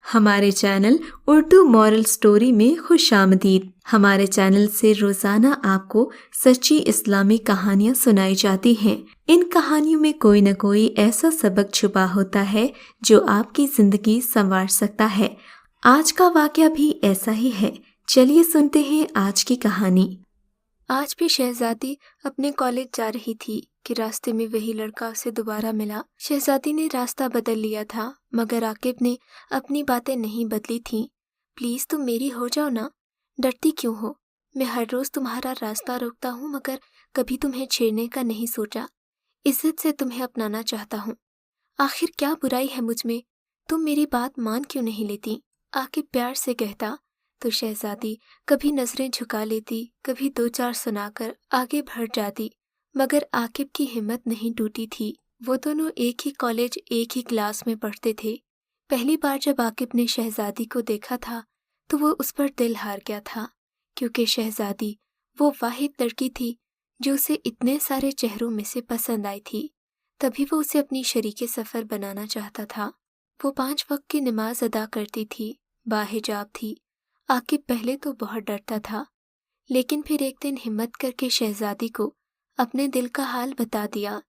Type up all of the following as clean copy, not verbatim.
ہمارے channel Urdu moral story میں خوش آمدید۔ ہمارے چینل سے روزانہ آپ کو سچی اسلامی کہانیاں سنائی جاتی ہیں۔ ان کہانیوں میں کوئی نہ کوئی ایسا سبق چھپا ہوتا ہے جو آپ کی زندگی سنوار سکتا ہے۔ آج کا واقعہ بھی ایسا ہی ہے۔ چلیے سنتے ہیں آج کی کہانی۔ آج بھی شہزادی اپنے کالج جا رہی تھی کہ راستے میں وہی لڑکا اسے دوبارہ ملا۔ شہزادی نے راستہ بدل لیا تھا مگر عاقب نے اپنی باتیں نہیں بدلی تھیں۔ پلیز تم میری ہو جاؤ نا، ڈرتی کیوں ہو؟ میں ہر روز تمہارا راستہ روکتا ہوں مگر کبھی تمہیں چھیڑنے کا نہیں سوچا۔ عزت سے تمہیں اپنانا چاہتا ہوں۔ آخر کیا برائی ہے مجھ میں؟ تم میری بات مان کیوں نہیں لیتی؟ عاقب پیار سے کہتا تو شہزادی کبھی نظریں جھکا لیتی، کبھی دو چار سنا کر آگے بڑھ جاتی، مگر عاقب کی ہمت نہیں ٹوٹی تھی۔ وہ دونوں ایک ہی کالج، ایک ہی کلاس میں پڑھتے تھے۔ پہلی بار جب عاقب نے شہزادی کو دیکھا تھا تو وہ اس پر دل ہار گیا تھا، کیونکہ شہزادی وہ واحد لڑکی تھی جو اسے اتنے سارے چہروں میں سے پسند آئی تھی۔ تبھی وہ اسے اپنی شریک سفر بنانا چاہتا تھا۔ وہ 5 وقت کی نماز ادا کرتی تھی، باحجاب تھی۔ عاقب پہلے تو بہت ڈرتا تھا، لیکن پھر ایک دن ہمت کر کے شہزادی کو اپنے دل کا حال بتا دیا۔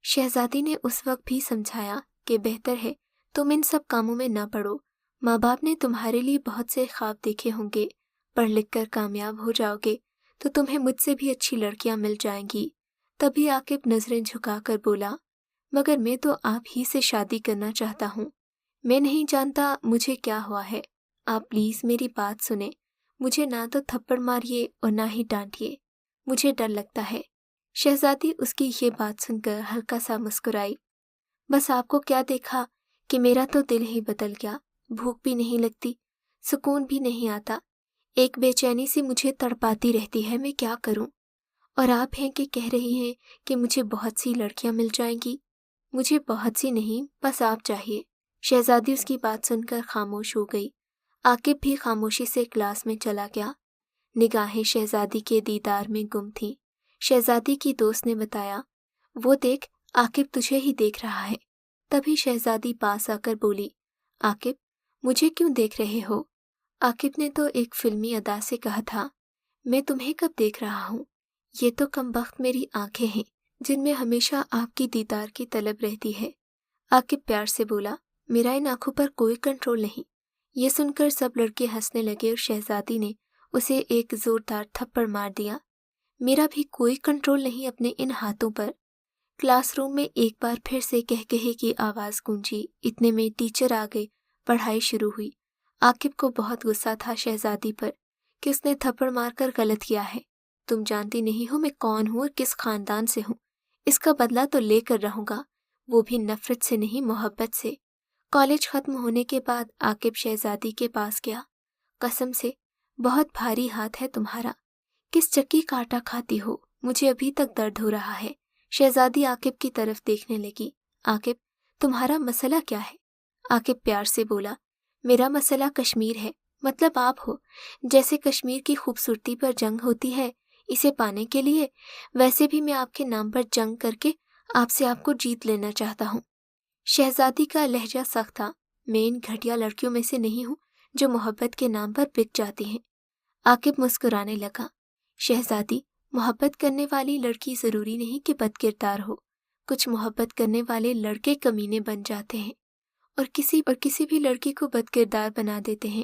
شہزادی نے اس وقت بھی سمجھایا کہ بہتر ہے تم ان سب کاموں میں نہ پڑو۔ ماں باپ نے تمہارے لیے بہت سے خواب دیکھے ہوں گے، پڑھ لکھ کر کامیاب ہو جاؤ گے تو تمہیں مجھ سے بھی اچھی لڑکیاں مل جائیں گی۔ تبھی عاقب نظریں جھکا کر بولا، مگر میں تو آپ ہی سے شادی کرنا چاہتا ہوں۔ میں نہیں جانتا مجھے کیا ہوا ہے، آپ پلیز میری بات سنیں۔ مجھے نہ تو تھپڑ ماریے اور نہ ہی ڈانٹیے، مجھے ڈر لگتا ہے۔ شہزادی اس کی یہ بات سن کر ہلکا سا مسکرائی۔ بس آپ کو کیا دیکھا کہ میرا تو دل ہی بدل گیا، بھوک بھی نہیں لگتی، سکون بھی نہیں آتا، ایک بے چینی سی مجھے تڑپاتی رہتی ہے، میں کیا کروں؟ اور آپ ہیں کہ کہہ رہی ہیں کہ مجھے بہت سی لڑکیاں مل جائیں گی۔ مجھے بہت سی نہیں، بس آپ چاہیے۔ شہزادی اس کی بات سن کر خاموش ہو گئی۔ عاقب بھی خاموشی سے کلاس میں چلا گیا۔ نگاہیں شہزادی کے دیدار میں گم تھیں۔ شہزادی کی دوست نے بتایا، وہ دیکھ عاقب تجھے ہی دیکھ رہا ہے۔ تبھی شہزادی پاس آ کر بولی، عاقب مجھے کیوں دیکھ رہے ہو؟ عاقب نے تو ایک فلمی ادا سے کہا تھا، میں تمہیں کب دیکھ رہا ہوں؟ یہ تو کم بخت میری آنکھیں ہیں جن میں ہمیشہ آپ کی دیدار کی طلب رہتی ہے۔ عاقب پیار سے بولا، میرا ان آنکھوں پر کوئی کنٹرول نہیں۔ یہ سن کر سب لڑکے ہنسنے لگے اور شہزادی نے اسے ایک زوردار تھپڑ مار دیا۔ میرا بھی کوئی کنٹرول نہیں اپنے ان ہاتھوں پر۔ کلاس روم میں ایک بار پھر سے کہکہے کی آواز گونجی۔ اتنے میں ٹیچر آ گئے، پڑھائی شروع ہوئی۔ عاقب کو بہت غصہ تھا شہزادی پر کہ اس نے تھپڑ مار کر غلط کیا ہے۔ تم جانتی نہیں ہو میں کون ہوں اور کس خاندان سے ہوں، اس کا بدلہ تو لے کر رہوں گا، وہ بھی نفرت سے نہیں، محبت سے۔ کالج ختم ہونے کے بعد عاقب شہزادی کے پاس گیا۔ قسم سے بہت بھاری ہاتھ ہے تمہارا، کس چکی کا آٹا کھاتی ہو، مجھے ابھی تک درد ہو رہا ہے۔ شہزادی عاقب کی طرف دیکھنے لگی۔ عاقب تمہارا مسئلہ کیا ہے؟ عاقب پیار سے بولا، میرا مسئلہ کشمیر ہے، مطلب آپ ہو۔ جیسے کشمیر کی خوبصورتی پر جنگ ہوتی ہے اسے پانے کے لیے، ویسے بھی میں آپ کے نام پر جنگ کر کے آپ کو جیت لینا چاہتا ہوں۔ شہزادی کا لہجہ سخت تھا، میں ان گھٹیا لڑکیوں میں سے نہیں ہوں جو محبت کے نام پر بک جاتی ہیں۔ عاقب مسکرانے لگا، شہزادی محبت کرنے والی لڑکی ضروری نہیں کہ بد کردار ہو، کچھ محبت کرنے والے لڑکے کمینے بن جاتے ہیں اور کسی بھی لڑکی کو بد کردار بنا دیتے ہیں۔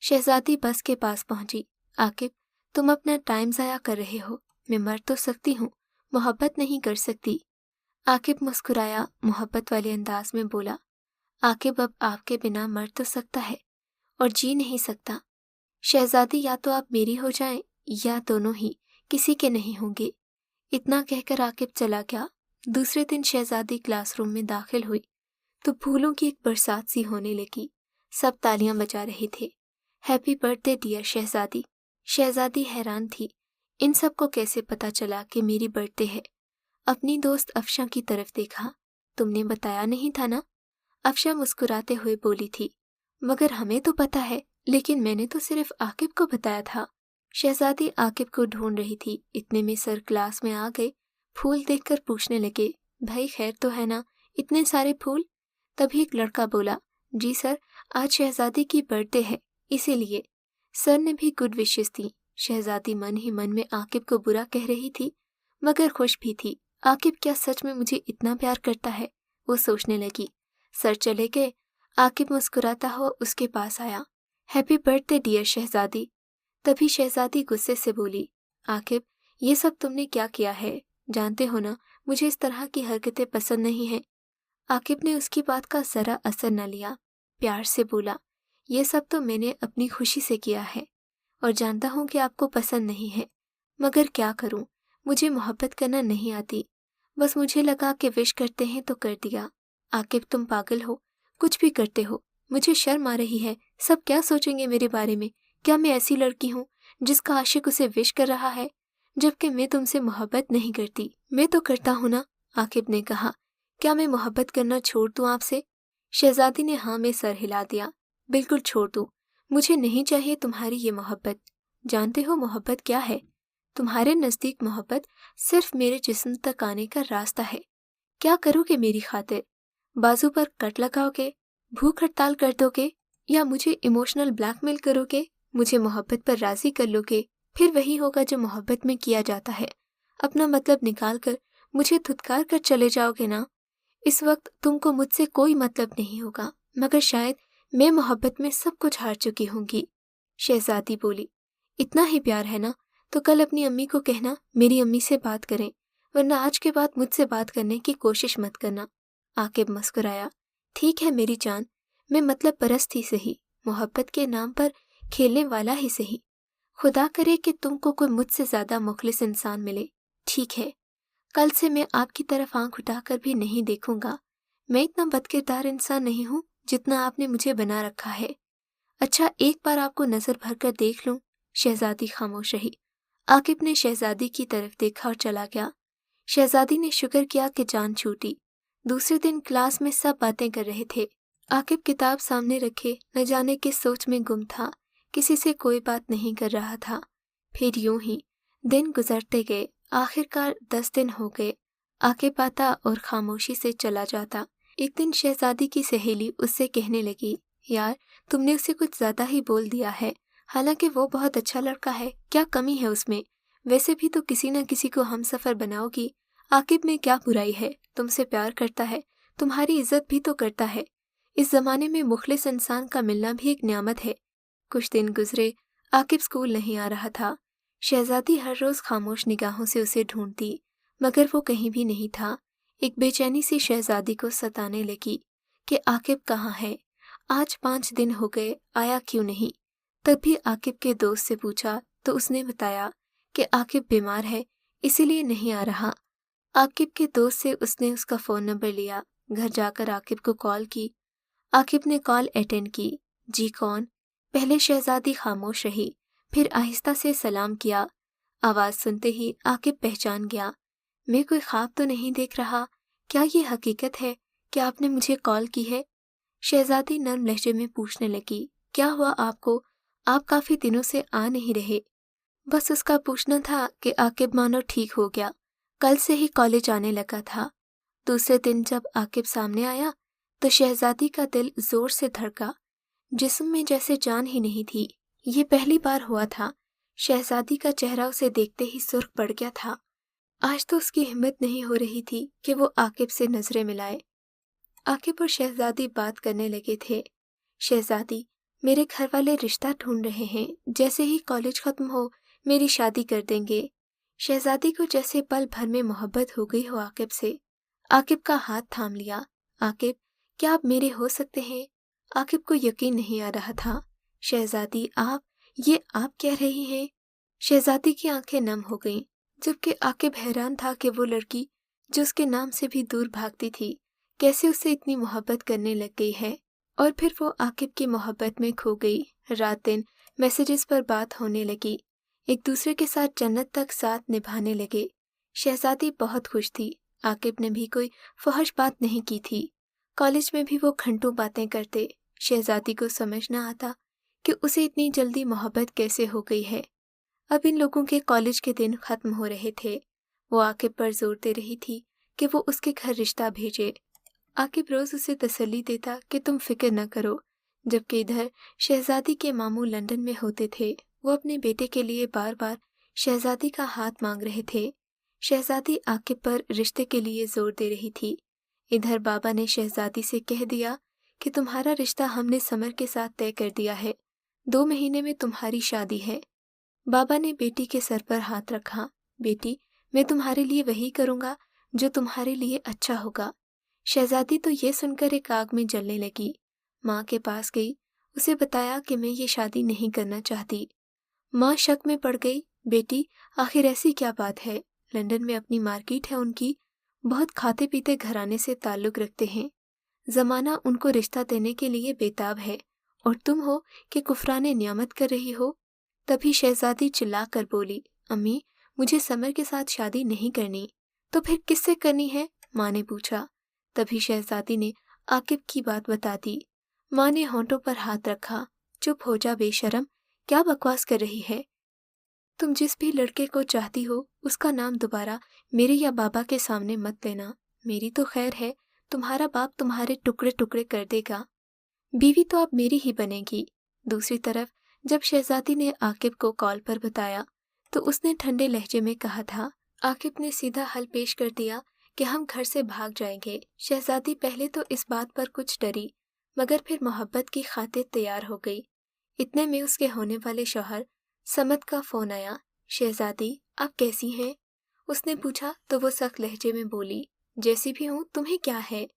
شہزادی بس کے پاس پہنچی۔ عاقب تم اپنا ٹائم ضائع کر رہے ہو، میں مر تو سکتی ہوں، محبت نہیں کر سکتی۔ عاقب مسکرایا، محبت والے انداز میں بولا، عاقب اب آپ کے بنا مر تو سکتا ہے اور جی نہیں سکتا۔ شہزادی یا تو آپ میری ہو جائیں یا دونوں ہی کسی کے نہیں ہوں گے۔ اتنا کہہ کر عاقب چلا گیا۔ دوسرے دن شہزادی کلاس روم میں داخل ہوئی تو پھولوں کی ایک برسات سی ہونے لگی۔ سب تالیاں بجا رہے تھے، ہیپی برتھ ڈے ڈیئر شہزادی۔ شہزادی حیران تھی، ان سب کو کیسے پتا چلا کہ میری برتھ ڈے ہے؟ اپنی دوست افشاں کی طرف دیکھا، تم نے بتایا نہیں تھا نا؟ افشاں مسکراتے ہوئے بولی تھی، مگر ہمیں تو پتا ہے، لیکن میں نے تو صرف عاقب کو بتایا تھا۔ شہزادی عاقب کو ڈھونڈ رہی تھی، اتنے میں سر کلاس میں آ گئے۔ پھول دیکھ کر پوچھنے لگے، بھائی خیر تو ہے نا، اتنے سارے پھول؟ تبھی ایک لڑکا بولا، جی سر، आज शहजादी की बर्थडे है, इसीलिए। सर ने भी गुड विशेस दी। शहजादी मन ही मन में आकिब को बुरा कह रही थी, मगर खुश भी थी। आकिब क्या सच में मुझे इतना प्यार करता है, वो सोचने लगी। सर चले गए। आकिब मुस्कुराता हुआ उसके पास आया। हैप्पी बर्थडे डियर शहजादी। तभी शहजादी गुस्से से बोली, आकिब ये सब तुमने क्या किया है? जानते हो ना, मुझे इस तरह की हरकतें पसंद नहीं हैं। आकिब ने उसकी बात का जरा असर न लिया, प्यार से बोला, ये सब तो मैंने अपनी खुशी से किया है और जानता हूँ कि आपको पसंद नहीं है, मगर क्या करूँ, मुझे मोहब्बत करना नहीं आती। बस मुझे लगा कि विश करते हैं तो कर दिया। आकिब तुम पागल हो, कुछ भी करते हो। मुझे शर्म आ रही है, सब क्या सोचेंगे मेरे बारे में? क्या मैं ऐसी लड़की हूँ जिसका आशिक उसे विश कर रहा है, जबकि मैं तुमसे मोहब्बत नहीं करती? मैं तो करता हूँ ना, आकिब ने कहा। क्या मैं मोहब्बत करना छोड़ दूँ आपसे? शहजादी ने हाँ में सर हिला दिया। बिल्कुल छोड़ दूँ, मुझे नहीं चाहिए तुम्हारी ये मोहब्बत। जानते हो मोहब्बत क्या है? तुम्हारे नज़दीक मोहब्बत सिर्फ मेरे जिस्म तक आने का रास्ता है। क्या करोगे मेरी खातिर? बाजू पर कट लगाओगे, भूख हड़ताल कर दोगे, या मुझे इमोशनल ब्लैकमेल करोगे? मुझे मोहब्बत पर राजी कर लोगे, फिर वही होगा जो मोहब्बत में किया जाता है। अपना मतलब निकाल कर मुझे धुतकार कर चले जाओगे ना। इस वक्त तुमको मुझसे कोई मतलब नहीं होगा, मगर शायद मैं मोहब्बत में सब कुछ हार चुकी होंगी। शहजादी बोली, इतना ही प्यार है ना, तो कल अपनी अम्मी को कहना मेरी अम्मी से बात करें, वरना आज के बाद मुझसे बात करने की कोशिश मत करना। आकिब मुस्कुराया, ठीक है मेरी जान, मैं मतलब परस्त ही सही, मोहब्बत के नाम पर खेलने वाला ही सही। खुदा करे कि तुमको कोई मुझसे ज्यादा मुखलिस इंसान मिले। ठीक है, कल से मैं आपकी तरफ आंख उठाकर भी नहीं देखूंगा। मैं इतना बदकिरदार इंसान नहीं हूँ जितना आपने मुझे बना रखा है। अच्छा, एक बार आपको नजर भर कर देख लूं। शहजादी खामोश रही। आकिब ने शहजादी की तरफ देखा और चला गया। शहजादी ने शुक्र किया कि जान छूटी। दूसरे दिन क्लास में सब बातें कर रहे थे। आकिब किताब सामने रखे न जाने किस सोच में गुम था, किसी से कोई बात नहीं कर रहा था। फिर यूं ही दिन गुजरते गए। आखिरकार 10 दिन हो गए। आकिब आता और खामोशी से चला जाता। एक दिन शहजादी की सहेली उससे कहने लगी, यार तुमने उसे कुछ ज्यादा ही बोल दिया है, हालांकि वो बहुत अच्छा लड़का है, क्या कमी है उसमें? वैसे भी तो किसी न किसी को हम सफर बनाओगी। आकिब में क्या बुराई है, तुमसे प्यार करता है, तुम्हारी इज्जत भी तो करता है। इस जमाने में मुखलिस इंसान का मिलना भी एक नियामत है। कुछ दिन गुजरे, आकिब स्कूल नहीं आ रहा था। शहजादी हर रोज खामोश निगाहों से उसे ढूंढती, मगर वो कहीं भी नहीं था। एक बेचैनी सी शहजादी को सताने लगी कि आकिब कहाँ है, आज 5 दिन हो गए, आया क्यों नहीं? तभी आकिब के दोस्त से पूछा तो उसने बताया कि आकिब बीमार है, इसीलिए नहीं आ रहा। आकिब के दोस्त से उसने उसका फ़ोन नंबर लिया, घर जाकर आकिब को कॉल की। आकिब ने कॉल अटेंड की। जी कौन? पहले शहजादी खामोश रही, फिर आहिस्ता से सलाम किया। आवाज़ सुनते ही आकिब पहचान गया। मैं कोई ख्वाब तो नहीं देख रहा, क्या ये हकीकत है कि आपने मुझे कॉल की है? शहजादी नर्म लहजे में पूछने लगी, क्या हुआ आपको? आप काफ़ी दिनों से आ नहीं रहे। बस उसका पूछना था कि आकिब मानो ठीक हो गया, कल से ही कॉलेज आने लगा था। दूसरे दिन जब आकिब सामने आया तो शहजादी का दिल जोर से धड़का, जिस्म में जैसे जान ही नहीं थी। ये पहली बार हुआ था। शहजादी का चेहरा उसे देखते ही सुर्ख पड़ गया था। आज तो उसकी हिम्मत नहीं हो रही थी कि वो आकिब से नजरें मिलाए। आकिब और शहजादी बात करने लगे थे। शहजादी, मेरे घर वाले रिश्ता ढूंढ रहे हैं, जैसे ही कॉलेज खत्म हो मेरी शादी कर देंगे। शहजादी को जैसे पल भर में मोहब्बत हो गई हो आकिब से। आकिब का हाथ थाम लिया। आकिब, क्या आप मेरे हो सकते हैं? आकिब को यकीन नहीं आ रहा था। शहजादी, आप, ये आप कह रही हैं? शहजादी की आंखें नम हो गईं, जबकि आकिब हैरान था कि वो लड़की जो उसके नाम से भी दूर भागती थी, कैसे उससे इतनी मोहब्बत करने लग गई है। और फिर वो आकिब की मोहब्बत में खो गई। रात दिन मैसेजेस पर बात होने लगी, एक दूसरे के साथ जन्नत तक साथ निभाने लगे। शहजादी बहुत खुश थी। आकिब ने भी कोई फहश बात नहीं की थी। कॉलेज में भी वो घंटों बातें करते। शहजादी को समझ न आता कि उसे इतनी जल्दी मोहब्बत कैसे हो गई है। अब इन लोगों के कॉलेज के दिन खत्म हो रहे थे। वो आकिब पर जोर दे रही थी कि वो उसके घर रिश्ता भेजे। आकिब रोज उसे तसल्ली देता कि तुम फिक्र न करो, जबकि इधर शहजादी के मामू लंदन में होते थे। वो अपने बेटे के लिए बार बार शहजादी का हाथ मांग रहे थे। शहजादी आकिब पर रिश्ते के लिए जोर दे रही थी। इधर बाबा ने शहजादी से कह दिया कि तुम्हारा रिश्ता हमने समर के साथ तय कर दिया है, 2 महीने में तुम्हारी शादी है। बाबा ने बेटी के सर पर हाथ रखा। बेटी, मैं तुम्हारे लिए वही करूँगा जो तुम्हारे लिए अच्छा होगा। शहजादी तो ये सुनकर एक आग में जलने लगी। माँ के पास गई, उसे बताया कि मैं ये शादी नहीं करना चाहती। माँ शक में पड़ गई। बेटी, आखिर ऐसी क्या बात है? लंदन में अपनी मार्केट है उनकी, बहुत खाते पीते घराने से ताल्लुक रखते हैं। जमाना उनको रिश्ता देने के लिए बेताब है, और तुम हो कि कुफराने नियामत कर रही हो। तभी शहजादी चिल्ला कर बोली, अम्मी, मुझे समर के साथ शादी नहीं करनी। तो फिर किससे करनी है? माँ ने पूछा। तभी शहजादी ने आकिब की बात बता दी। माँ ने होंठों पर हाथ रखा। चुप हो जा बेशरम, क्या बकवास कर रही है? तुम जिस भी लड़के को चाहती हो उसका नाम दोबारा मेरे या बाबा के सामने मत लेना। मेरी तो खैर है, तुम्हारा बाप तुम्हारे टुकड़े टुकड़े कर देगा। बीवी तो अब मेरी ही बनेगी। दूसरी तरफ जब शहजादी ने आकिब को कॉल पर बताया तो उसने ठंडे लहजे में कहा था। आकिब ने सीधा हल पेश कर दिया कि हम घर से भाग जाएंगे। शहजादी पहले तो इस बात पर कुछ डरी, मगर फिर मोहब्बत की खातिर तैयार हो गई। इतने में उसके होने वाले शौहर समद का फोन आया। शहजादी, आप कैसी हैं? उसने पूछा तो वो सख्त लहजे में बोली, जैसी भी हूँ, तुम्हें क्या है?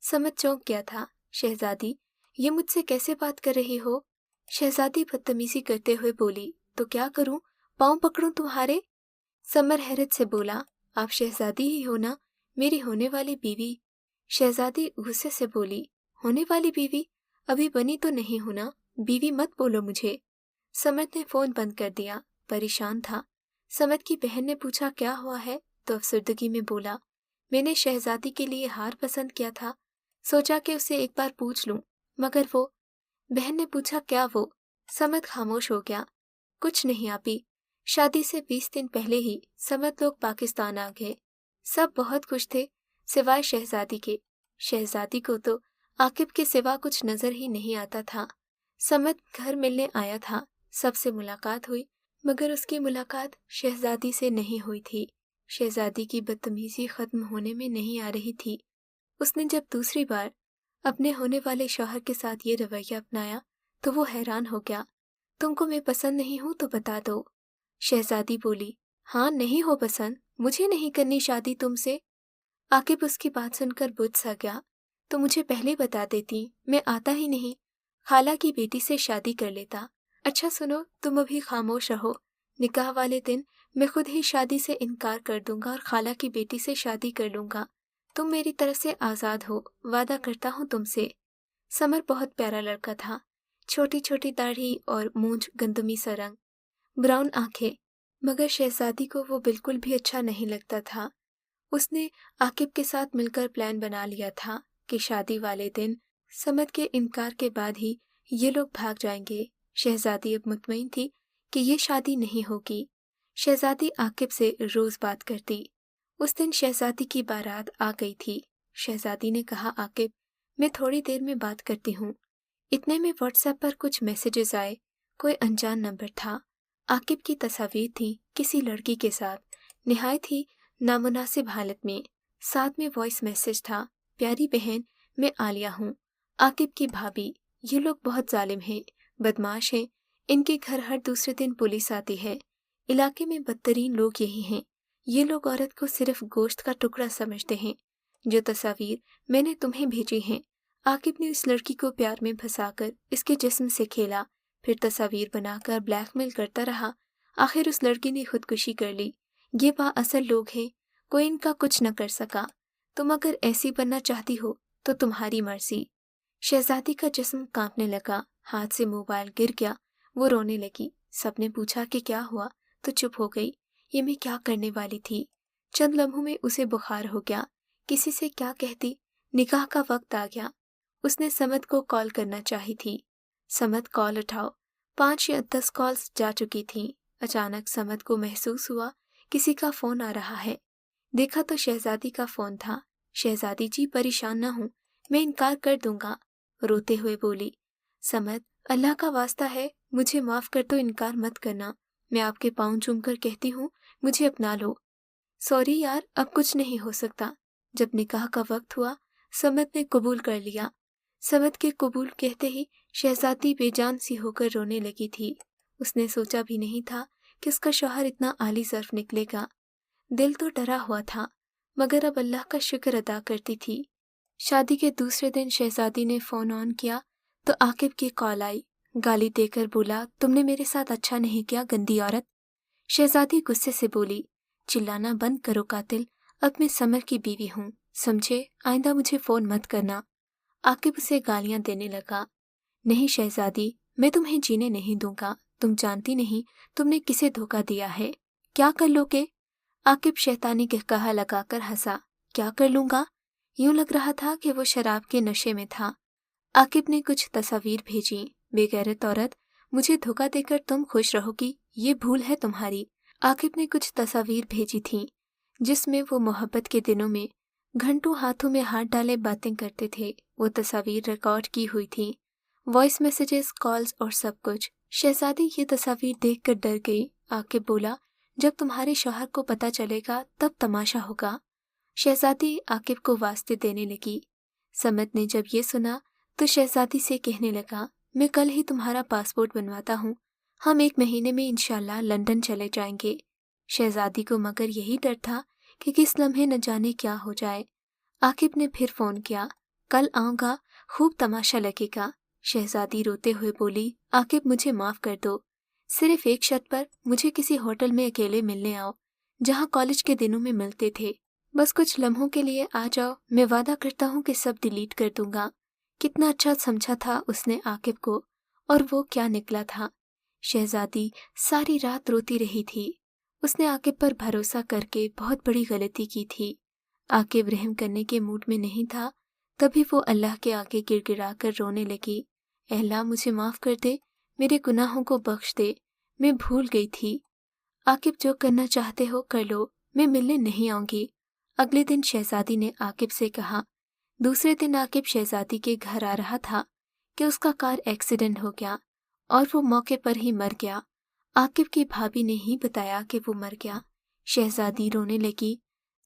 समद चौंक गया था। शहजादी, ये मुझसे कैसे बात कर रही हो? शहजादी बदतमीजी करते हुए बोली, तो क्या करूं, पाँव पकड़ूं तुम्हारे? समर हैरत से बोला, आप शहजादी ही हो ना, मेरी होने वाली बीवी। शहजादी गुस्से से बोली, होने वाली बीवी? अभी बनी तो नहीं हूं ना, बीवी मत बोलो मुझे। समद ने फोन बंद कर दिया, परेशान था। समद की बहन ने पूछा क्या हुआ है, तो अफसरदगी में बोला, मैंने शहजादी के लिए हार पसंद किया था, सोचा कि उसे एक बार पूछ लूं, मगर वो। बहन ने पूछा क्या वो? समद खामोश हो गया। कुछ नहीं आपी, शादी से 20 दिन पहले ही समद लोग पाकिस्तान आ गए। सब बहुत खुश थे सिवाय शहजादी के। शहजादी को तो आकिब के सिवा कुछ नजर ही नहीं आता था। समद घर मिलने आया था, सबसे मुलाकात हुई, मगर उसकी मुलाकात शहजादी से नहीं हुई थी। शहजादी की बदतमीजी खत्म होने में नहीं आ रही थी। उसने जब दूसरी बार अपने होने वाले शौहर के साथ ये रवैया अपनाया तो वो हैरान हो गया। तुमको मैं पसंद नहीं हूं तो बता दो। शहजादी बोली, हाँ, नहीं हो पसंद, मुझे नहीं करनी शादी तुमसे। आकिब उसकी बात सुनकर बुझ सा गया। तो मुझे पहले बता देती, मैं आता ही नहीं, खाला की बेटी से शादी कर लेता। अच्छा सुनो, तुम अभी खामोश रहो, निकाह वाले दिन मैं खुद ही शादी से इनकार कर दूंगा और खाला की बेटी से शादी कर लूंगा। तुम मेरी तरफ से आजाद हो, वादा करता हूँ तुमसे। समर बहुत प्यारा लड़का था, छोटी छोटी दाढ़ी और मूंछ गंदमी सा रंग, ब्राउन आंखें, मगर शहजादी को वो बिल्कुल भी अच्छा नहीं लगता था। उसने आकिब के साथ मिलकर प्लान बना लिया था कि शादी वाले दिन समद के इनकार के बाद ही ये लोग भाग जाएंगे। शहजादी अब मुतमईन थी कि ये शादी नहीं होगी। शहजादी आकिब से रोज बात करती। उस दिन शहजादी की बारात आ गई थी। शहजादी ने कहा, आकिब, मैं थोड़ी देर में बात करती हूँ। इतने में व्हाट्सएप पर कुछ मैसेजेस आए। कोई अनजान नंबर था। आकिब की तस्वीर थी किसी लड़की के साथ, निहायत ही नामुनासिब हालत में। साथ में वॉइस मैसेज था, प्यारी बहन, मैं आलिया हूँ, आकिब की भाभी। ये लोग बहुत जालिम हैं, बदमाश हैं। इनके घर हर दूसरे दिन पुलिस आती है। इलाके में बदतरीन लोग यही हैं। ये लोग औरत को सिर्फ गोश्त का टुकड़ा समझते हैं। जो तस्वीर मैंने तुम्हें भेजी हैं, आकिब ने इस लड़की को प्यार में फंसाकर इसके जिस्म से खेला, फिर तस्वीर बनाकर ब्लैकमेल करता रहा। आखिर उस लड़की ने खुदकुशी कर ली। ये बाअसल लोग हैं, कोई इनका कुछ न कर सका। तुम अगर ऐसी बनना चाहती हो तो तुम्हारी मर्जी। शहजादी का जिस्म कांपने लगा, हाथ से मोबाइल गिर गया, वो रोने लगी। सबने पूछा कि क्या हुआ, तो चुप हो गई। ये मैं क्या करने वाली थी। चंद लम्हों में उसे बुखार हो गया। किसी से क्या कहती, निकाह का वक्त आ गया। उसने समद को कॉल करना चाही थी। समद, कॉल उठाओ। 5 या 10 कॉल्स जा चुकी थीं। अचानक समद को महसूस हुआ किसी का फोन आ रहा है। देखा तो शहजादी का फोन था। शहजादी जी, परेशान ना हूँ, मैं इनकार कर दूंगा, रोते हुए बोली। समद, अल्लाह का वास्ता है, मुझे माफ कर दो, इनकार मत करना। मैं आपके पाँव चूम कर कहती हूँ, मुझे अपना लो। सॉरी यार, अब कुछ नहीं हो सकता। जब निकाह का वक्त हुआ, समद ने कबूल कर लिया। समद के कबूल कहते ही शहजादी बेजान सी होकर रोने लगी थी। उसने सोचा भी नहीं था कि उसका शौहर इतना आली ज़र्फ निकलेगा। दिल तो डरा हुआ था, मगर अब अल्लाह का शुक्र अदा करती थी। शादी के दूसरे दिन शहजादी ने फ़ोन ऑन किया तो आकिब की कॉल आई। गाली देकर बोला, तुमने मेरे साथ अच्छा नहीं किया, गंदी औरत। शहजादी गुस्से से बोली, चिल्लाना बंद करो कातिल, अब मैं समर की बीवी हूँ, समझे, आइंदा मुझे फ़ोन मत करना। आकिब उसे गालियां देने लगा। नहीं शहजादी, मैं तुम्हें जीने नहीं दूंगा, तुम जानती नहीं तुमने किसे धोखा दिया है। क्या कर लोगे? आकिब शैतानी कहकहा लगाकर हंसा। क्या कर लूंगा? यूं लग रहा था कि वो शराब के नशे में था। आकिब ने कुछ तस्वीर भेजी। बेगैरत औरत, मुझे धोखा देकर तुम खुश रहोगी, ये भूल है तुम्हारी। आकिब ने कुछ तस्वीर भेजी थी जिसमें वो मोहब्बत के दिनों में घंटों हाथों में हाथ डाले बातें करते थे। वो तस्वीर रिकॉर्ड की हुई थी, वॉइस मैसेजेस, कॉल्स और सब कुछ। शहजादी ये तस्वीर देखकर डर गई। आकिब बोला, जब तुम्हारे शौहर को पता चलेगा तब तमाशा होगा। शहजादी आकिब को वास्ते देने लगी। समद ने जब ये सुना तो शहजादी से कहने लगा, मैं कल ही तुम्हारा पासपोर्ट बनवाता हूँ, हम 1 महीने में इंशाल्लाह लंदन चले जाएंगे। शहजादी को मगर यही डर था कि किस लम्हे न जाने क्या हो जाए। आकिब ने फिर फ़ोन किया, कल आऊँगा, खूब तमाशा लगेगा। शहजादी रोते हुए बोली, आकिब मुझे माफ़ कर दो, सिर्फ एक शर्त पर, मुझे किसी होटल में अकेले मिलने आओ, जहाँ कॉलेज के दिनों में मिलते थे। बस कुछ लम्हों के लिए आ जाओ, मैं वादा करता हूँ कि सब डिलीट कर दूंगा। कितना अच्छा समझा था उसने आकिब को, और वो क्या निकला था। शहजादी सारी रात रोती रही थी। उसने आकिब पर भरोसा करके बहुत बड़ी गलती की थी। आकिब रहम करने के मूड में नहीं था, तभी वो अल्लाह के आगे गिड़गिड़ा कर रोने लगी। ऐ अल्लाह, मुझे माफ़ कर दे, मेरे गुनाहों को बख्श दे, मैं भूल गई थी। आकिब, जो करना चाहते हो कर लो, मैं मिलने नहीं आऊँगी। अगले दिन शहजादी ने आकिब से कहा। दूसरे दिन आकिब शहजादी के घर आ रहा था कि उसका कार एक्सीडेंट हो गया और वो मौके पर ही मर गया। आकिब की भाभी ने ही बताया कि वो मर गया। शहजादी रोने लगी।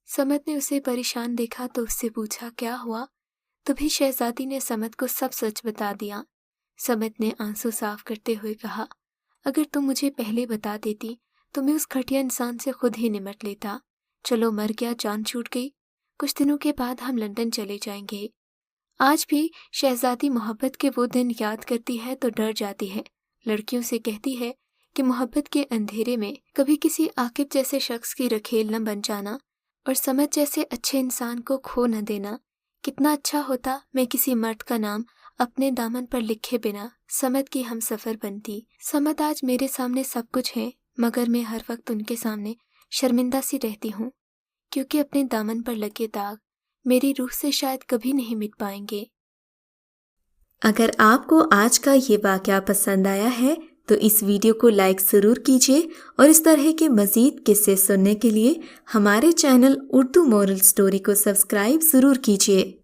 समद ने उसे परेशान देखा तो उससे पूछा, क्या हुआ? तभी शहजादी ने समद को सब सच बता दिया। समद ने आंसू साफ करते हुए कहा, अगर तुम मुझे पहले बता देती तो मैं उस घटिया इंसान से खुद ही निमट लेता। चलो, मर गया, जान छूट गई। कुछ दिनों के बाद हम लंदन चले जाएंगे। आज भी शहजादी मोहब्बत के वो दिन याद करती है तो डर जाती है। लड़कियों से कहती है कि मोहब्बत के अंधेरे में कभी किसी आकिब जैसे शख्स की रखेल न बन जाना और समझ जैसे अच्छे इंसान को खो न देना। कितना अच्छा होता मैं किसी मर्द का नाम अपने दामन पर लिखे बिना समद की हम सफ़र बनती। समद आज मेरे सामने सब कुछ है, मगर मैं हर वक्त उनके सामने शर्मिंदा सी रहती हूँ, क्योंकि अपने दामन पर लगे दाग मेरी रूह से शायद कभी नहीं मिट पाएंगे। अगर आपको आज का ये वाक़या पसंद आया है तो इस वीडियो को लाइक ज़रूर कीजिए और इस तरह के मज़ीद किस्से सुनने के लिए हमारे चैनल उर्दू मॉरल स्टोरी को सब्सक्राइब ज़रूर कीजिए।